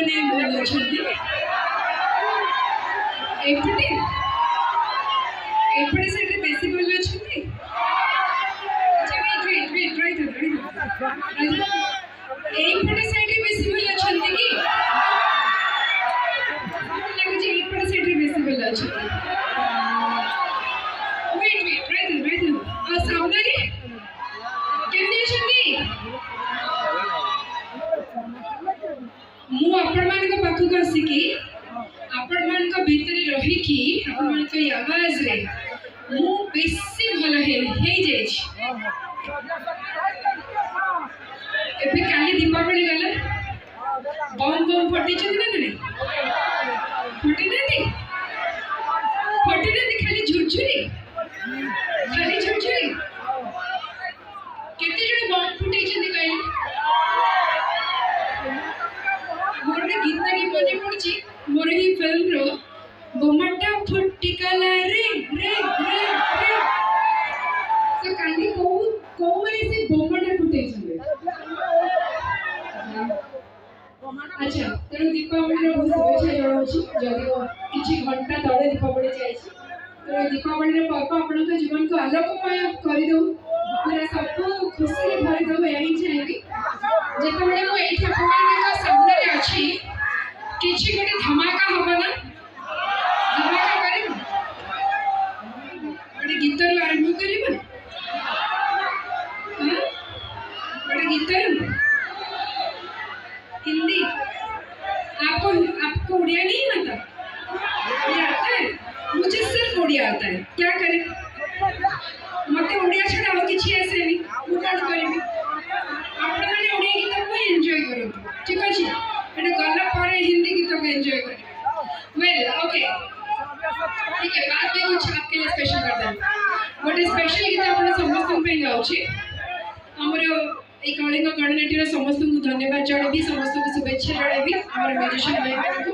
मैंने भूल अछंती एपटे एपटे साइड बेसी भूल अछंती अच्छा वेट राइट एपटे साइड बेसी भूल अछंती की लागो जे एपटे साइड बेसी भूल अछंती वेट राइट आ सामने रे केमनी अछंती मु आपण मान को पाखु को आसिकी आपण मान को भीतर रही की आपण मान को आवाज रे मु बेसी भल हे जाय छी एबे काली दीपावली गला बम फटी छ ना फटी नहीं खाली झुरझुरी केते जण बम फुटै छ कहले मोर गीत की मने पड़ची मोर ही फिल्म रो बोमटा फुटी कला रे रे रे रे तो काली को माने से बोमटा फुटै छ अच्छा तेरे दीपावली रो बहुत शुभेच्छा जणाउछि जदि किछि घंटा तळे दीपावली जाय छी तो दीपावली रे पर्व आपन के जीवन को आलोकमय करि दउ पूरा सब खुशी रे भरि दउ यही चाहेबी जेते बळे मो एठी आपन के सामने रे अछि किछि गोटे धमाका हबो ना धमाका करिब गोटे गीत रो आरंभ करिब हां गोटे गीत हिंदी आपको उड़िया नहीं आता उड़िया आता है मुझे सिर्फ उड़िया आता है क्या करें मते उड़िया छड़ा और किछि ऐसे नहीं उड़ान करिबी आपण माने उड़िया गीत को एंजॉय करो ठीक अछि एटा गला पारे हिंदी गीत को एंजॉय करो वेल ओके ठीक है बाद में कुछ आपके लिए स्पेशल कर दें गोटे स्पेशल गीत आपण समस्त पे गाउछि हमरो एक कलिंग गणनाट्यर समस्त को धन्यवाद जणाबी समस्त को शुभेच्छा जणाबी हमर म्यूजिशियन भाई